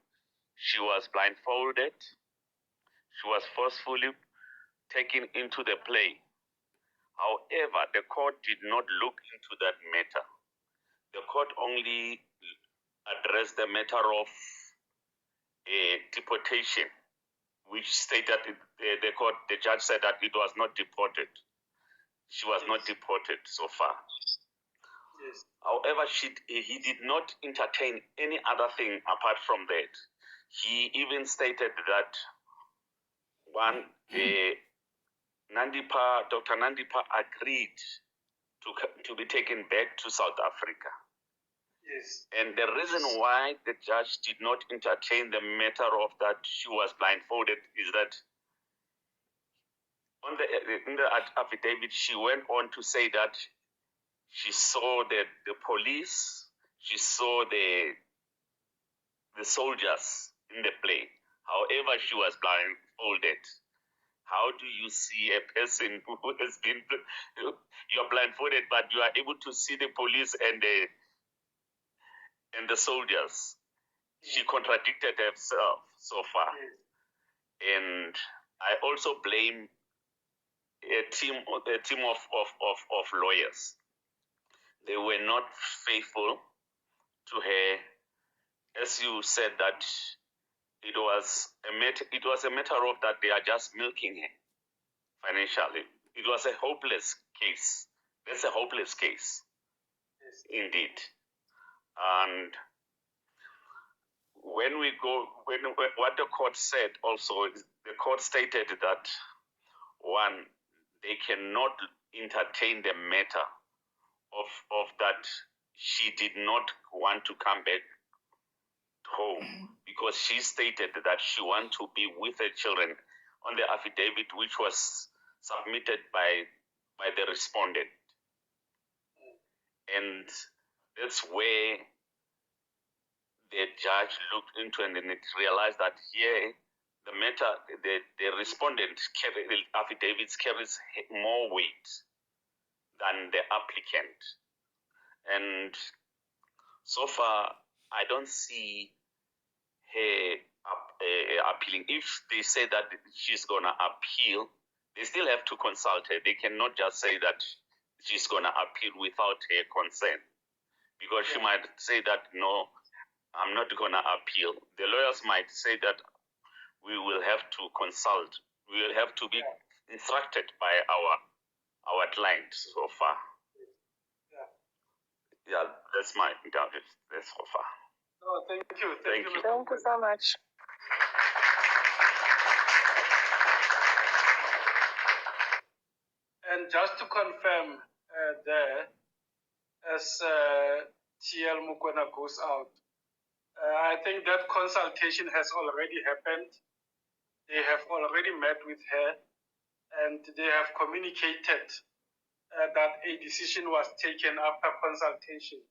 she was blindfolded, she was forcefully taken into the play. However, the court did not look into that matter. The court only addressed the matter of a deportation, which stated the judge said that it was not deported. She was not deported so far. Yes. However, he did not entertain any other thing apart from that. He even stated that, one, Dr. Nandipha agreed to be taken back to South Africa. Yes. And the reason why the judge did not entertain the matter of that she was blindfolded is that in the affidavit, she went on to say that she saw the police, she saw the soldiers in the plane. However, she was blindfolded. How do you see a person who has been, you're blindfolded, but you are able to see the police and the soldiers? She contradicted herself so far. And I also blame a team of lawyers. They were not faithful to her. As you said, that it was a matter of that they are just milking her financially. It was a hopeless case. That's a hopeless case, indeed. And what the court said also, the court stated that, one, they cannot entertain the matter of that she did not want to come back home, because she stated that she wanted to be with her children on the affidavit which was submitted by the respondent. And that's where the judge looked into and then it realized that here the matter, the respondent affidavits carries more weight than the applicant. And so far, I don't see her appealing. If they say that she's going to appeal, they still have to consult her. They cannot just say that she's going to appeal without her consent, because she might say that, no, I'm not going to appeal. The lawyers might say that we will have to consult. We will have to be instructed by our client so far. Yeah, that's my interview. That's so far. Oh, thank you. Thank you. Thank you so much. And just to confirm there, as TL Mukwena goes out, I think that consultation has already happened. They have already met with her and they have communicated that a decision was taken after consultation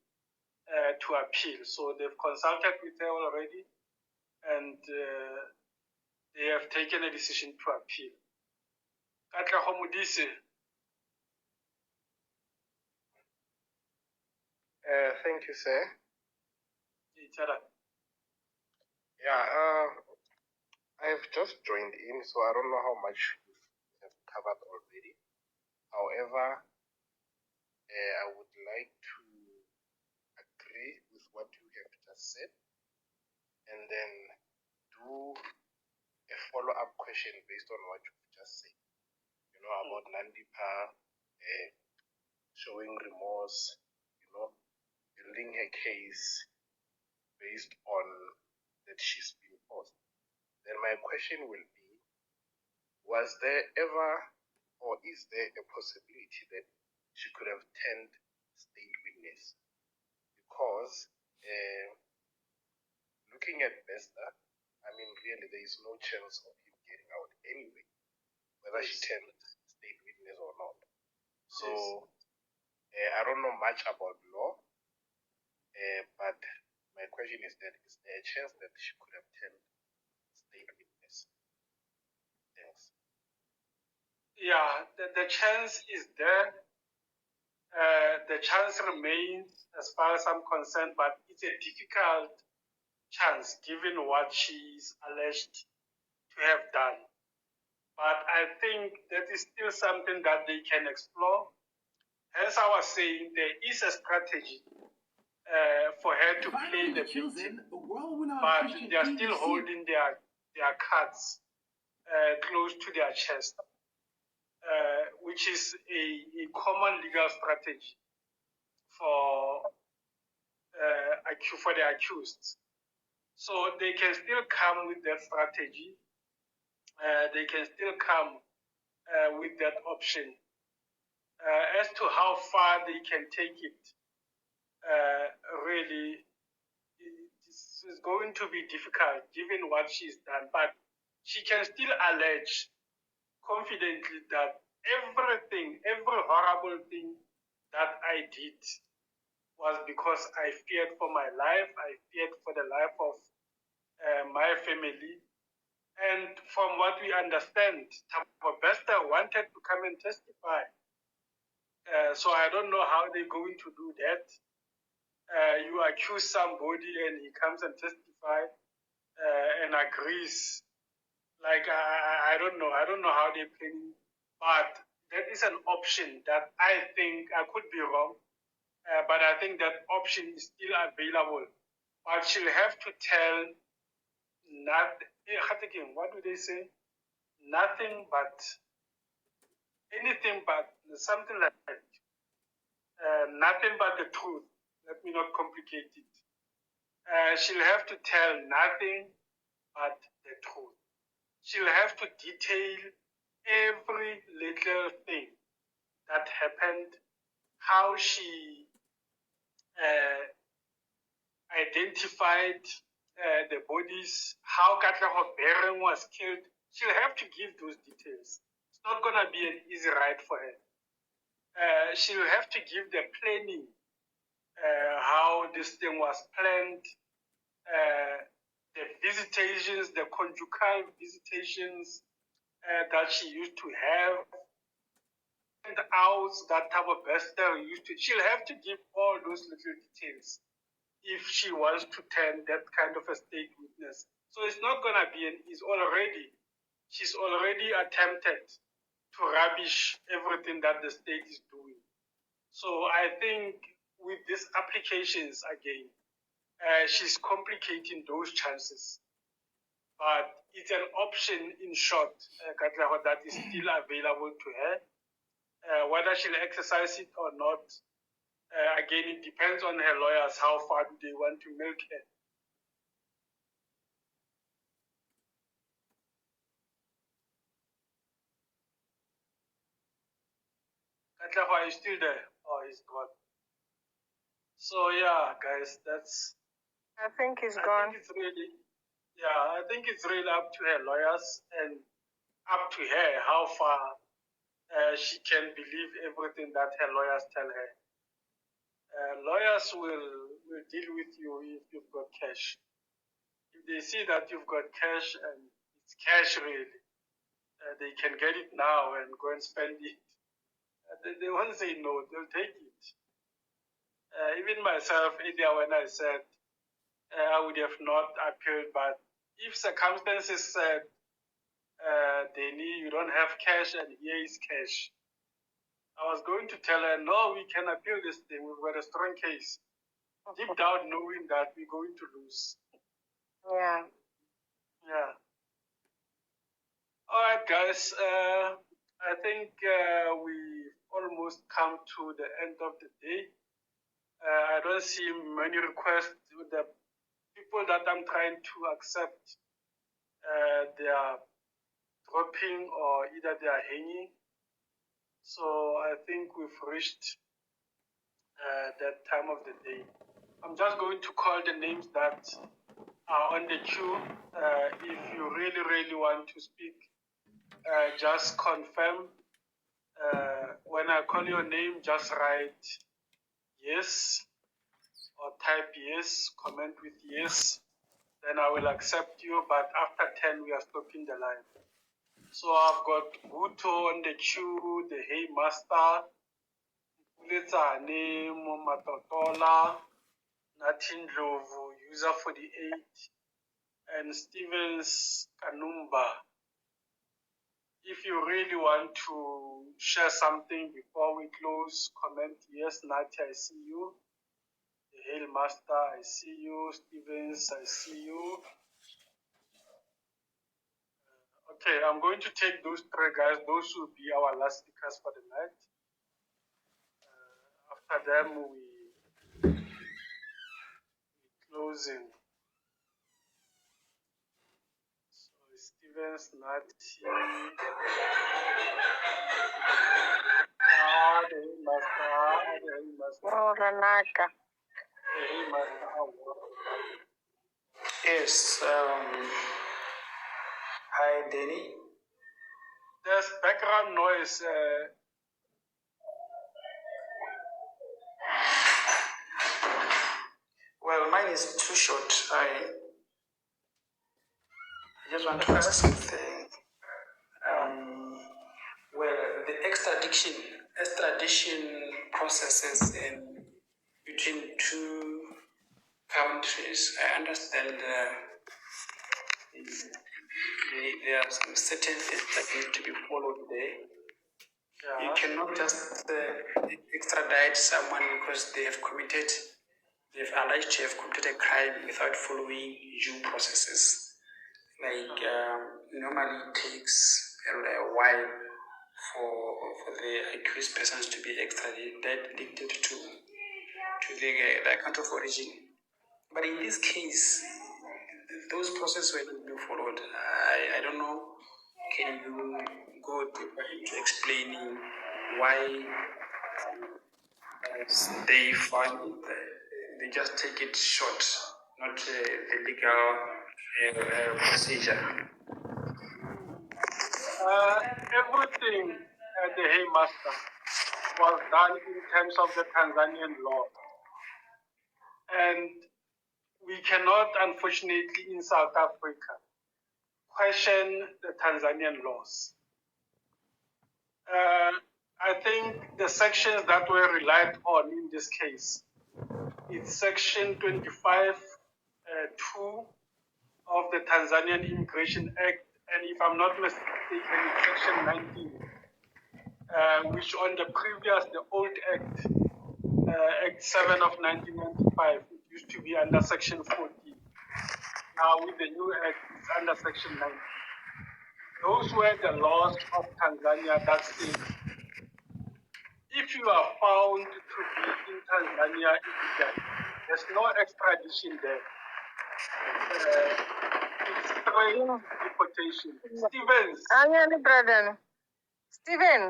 to appeal. So they've consulted with her already and they have taken a decision to appeal. Katlaho Modise. Thank you, sir. Itara. Yeah, I have just joined in, so I don't know how much you have covered already. However, I would like to agree with what you have just said and then do a follow-up question based on what you've just said. You know, about Nandipha showing remorse, you know, building her case based on that she's been forced. Then my question will be, was there ever or is there a possibility that she could have turned state witness? Because looking at Bester, I mean, really, there is no chance of him getting out anyway, whether she turned state witness or not. So I don't know much about law, but my question is that is there a chance that she could have turned state witness? Thanks. Yeah, the chance is there. The chance remains as far as I'm concerned, but it's a difficult chance given what she is alleged to have done. But I think that is still something that they can explore. Hence, I was saying there is a strategy for her to play the victim, but they are still holding their cards close to their chest, which is a common legal strategy for the accused. So they can still come with that strategy. They can still come with that option. As to how far they can take it, really, it's going to be difficult given what she's done. But she can still allege confidently that every horrible thing that I did was because I feared for my life. I feared for the life of my family. And from what we understand, Thabo Bester wanted to come and testify. So I don't know how they're going to do that. You accuse somebody and he comes and testifies and agrees. Like, I don't know. I don't know how they're planning. But that is an option that I think, I could be wrong, but I think that option is still available. But she'll have to tell what do they say? Nothing but, anything but, something like that. Nothing but the truth. Let me not complicate it. She'll have to tell nothing but the truth. She'll have to detail every little thing that happened, how she identified the bodies, how Katlego Bering was killed. She'll have to give those details. It's not going to be an easy ride for her. She'll have to give the planning, how this thing was planned, the visitations, the conjugal visitations that she used to have, and outs that Thabo Bester used to. She'll have to give all those little details if she wants to turn that kind of a state witness. So it's not going to be she's already attempted to rubbish everything that the state is doing. So I think with these applications again, she's complicating those chances. But it's an option in short, that is still available to her. Whether she'll exercise it or not, again, it depends on her lawyers, how far do they want to milk her. Nandipha is still there. Oh, he's gone. So yeah, guys, I think he's I gone. think it's really, I think it's really up to her lawyers and up to her how far she can believe everything that her lawyers tell her. Lawyers will deal with you if you've got cash. If they see that you've got cash and it's cash really, they can get it now and go and spend it. They won't say no, they'll take it. Even myself, earlier when I said I would have not appealed, but if circumstances said, Denny, you don't have cash and here is cash, I was going to tell her, no, we can appeal this thing. We've got a strong case. Deep down knowing that we're going to lose. Yeah. Yeah. All right, guys. I think we've almost come to the end of the day. I don't see many requests with the people that I'm trying to accept. They are dropping or either they are hanging. So I think we've reached that time of the day. I'm just going to call the names that are on the queue. If you really, really want to speak, just confirm. When I call your name, just write yes or type yes, comment with yes. Then I will accept you, but after 10, we are stopping the line. So I've got Guto on the queue, the Hey Master, Uletsane, Matotola, Natin Dlovu, user 48, and Stevens Kanumba. If you really want to share something before we close, comment yes, Nati, I see you. The Hail Master, I see you. Stevens, I see you. Okay, I'm going to take those three guys. Those will be our last speakers for the night. After them, we closing. So Stevens, Nati, the Hail Master, the Hail Master. Oh, Ranaka. The Hail Master, Yes. Hi, Denny. there's background noise. Well, mine is too short. I just want to ask something. Well, the extradition processes between two countries, I understand there are some certain things that need to be followed there. You cannot just extradite someone because they've alleged to have committed a crime without following due processes. Like normally it takes a while for the accused persons to be extradited to the country of origin. But in this case, those processes were not being followed. I don't know. Can you go deeper into explaining why they find they just take it short, not the legal procedure? Everything at the Hey Master was done in terms of the Tanzanian law. And we cannot, unfortunately, in South Africa, question the Tanzanian laws. I think the sections that were relied on in this case, it's section 25, 2 of the Tanzanian Immigration Act, and if I'm not mistaken, it's section 19, which on the old Act, Act 7 of 1995, it used to be under section 14. Now with the new Act, it's under section 19. Those were the laws of Tanzania that said, if you are found to be in Tanzania illegally, there's no extradition there. It's straight deportation. Stevens. Brother. Steven,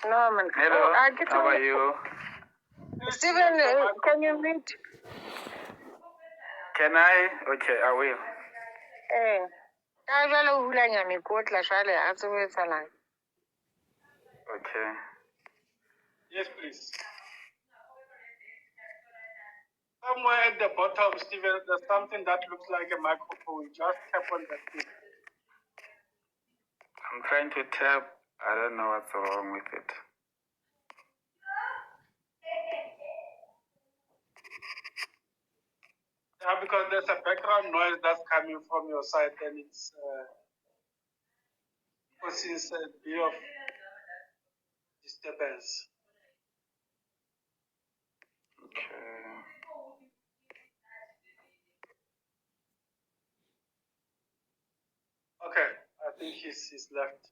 No, man. Hello, I get how are you? Stephen, can you meet? Can I? Okay, I will. Ka jwale o hulanyane ko tla jwale a tsebe ho etsahalang. Okay. Yes, please. Somewhere at the bottom, Stephen, there's something that looks like a microphone. Just tap on that thing. I'm trying to tap. I don't know what's wrong with it. Yeah, because there's a background noise that's coming from your side, and it's causing a bit of disturbance. Okay. Okay, I think he's left.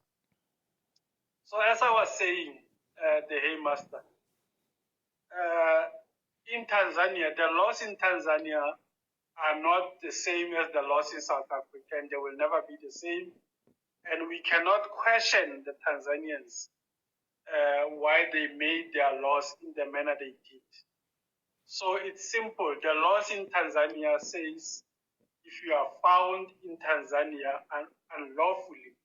So as I was saying, the Haymaster, in Tanzania, the laws in Tanzania are not the same as the laws in South Africa, and they will never be the same. And we cannot question the Tanzanians why they made their laws in the manner they did. So it's simple. The laws in Tanzania says if you are found in Tanzania unlawfully,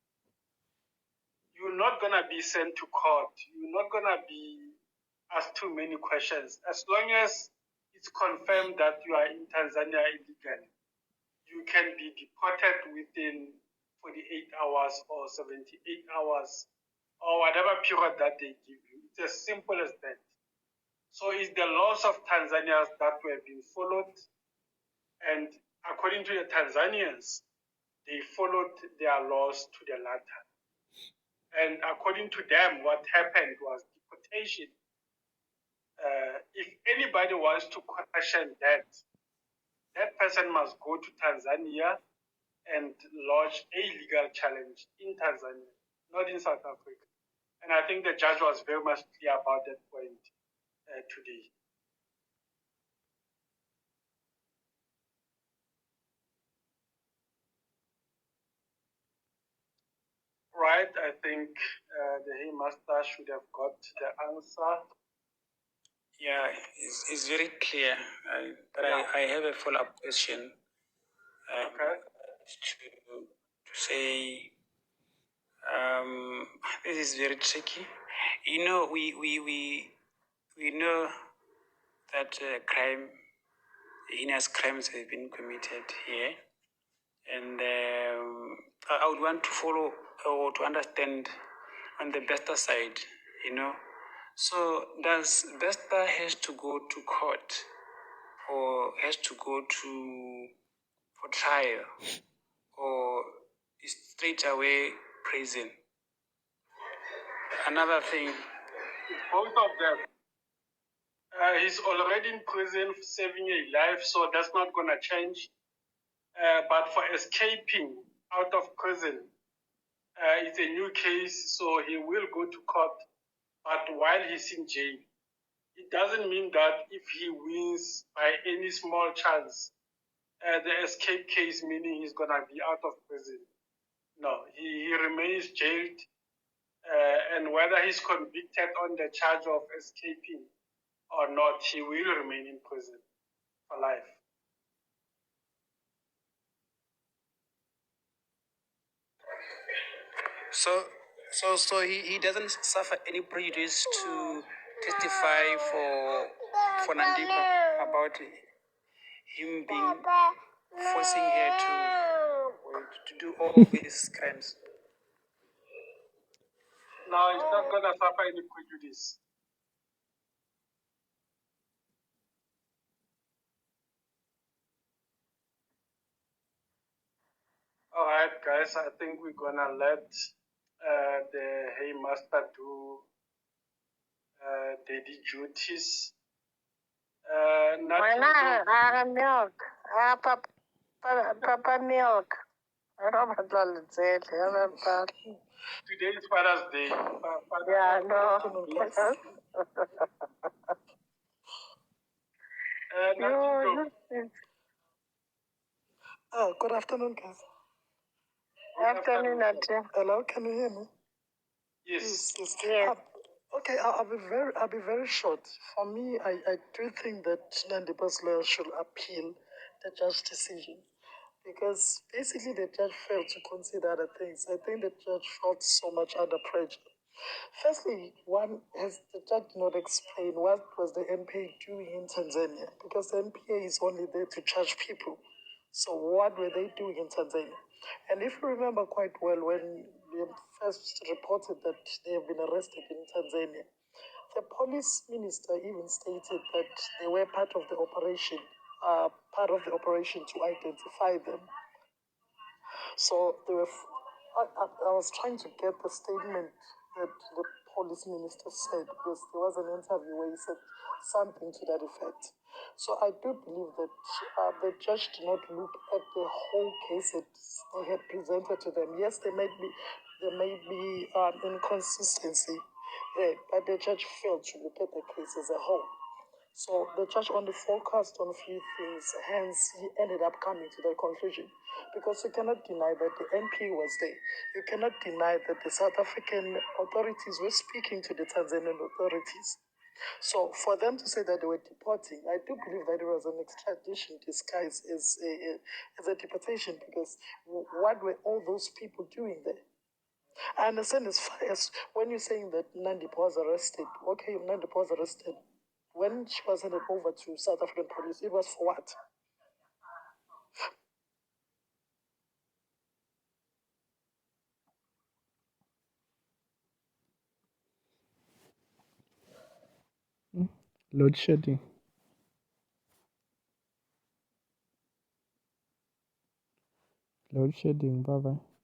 you're not going to be sent to court. You're not going to be asked too many questions. As long as it's confirmed that you are in Tanzania illegally, you can be deported within 48 hours or 78 hours or whatever period that they give you. It's as simple as that. So it's the laws of Tanzania that were being followed. And according to the Tanzanians, they followed their laws to the letter. And according to them, what happened was deportation. If anybody wants to question that, that person must go to Tanzania and lodge a legal challenge in Tanzania, not in South Africa. And I think the judge was very much clear about that point today. Right, I think the Haymaster should have got the answer. Yeah, it's very clear. But Yeah. I have a follow-up question. Okay. To say, this is very tricky. You know, we know that heinous crimes have been committed here, and I would want to follow or to understand on the Besta side. You know, so does Besta has to go to court or has to go for trial or is straight away prison? Another thing. Both of them. He's already in prison saving a life, so that's not going to change. But for escaping out of prison, it's a new case, so he will go to court. But while he's in jail, it doesn't mean that if he wins by any small chance, the escape case, meaning he's going to be out of prison. No, he remains jailed, and whether he's convicted on the charge of escaping or not, he will remain in prison for life. So he doesn't suffer any prejudice to testify for Nandipha about him being forcing her to do all these crimes. No, he's not going to suffer any prejudice. All right, guys, I think we're going to let the Haymaster do daily duties. Milk. Papa milk. Today is Father's Day. Yeah, no. Good afternoon, guys. Afternoon, Ate. Hello, can you hear me? Yes. Yes. Okay, I'll be very short. For me, I do think that Nandipha's lawyer should appeal the judge's decision, because basically the judge failed to consider other things. I think the judge felt so much under pressure. Firstly, one has the judge not explained what was the NPA doing in Tanzania, because the NPA is only there to charge people. So what were they doing in Tanzania? And if you remember quite well, when we first reported that they have been arrested in Tanzania, the police minister even stated that they were part of the operation, to identify them. So they were. I was trying to get the statement that the police minister said, because there was an interview where he said something to that effect. So I do believe that the judge did not look at the whole case that they had presented to them. Yes, there may be inconsistency there, but the judge failed to look at the case as a whole. So the judge only focused on a few things, hence he ended up coming to that conclusion. Because you cannot deny that the MP was there. You cannot deny that the South African authorities were speaking to the Tanzanian authorities. So for them to say that they were deporting, I do believe that it was an extradition disguised as a deportation, because what were all those people doing there? I understand as far as when you're saying that Nandipha was arrested. Okay, Nandipha was arrested. When she was handed over to South African police, it was for what? Load shedding. Load shedding. Bye bye.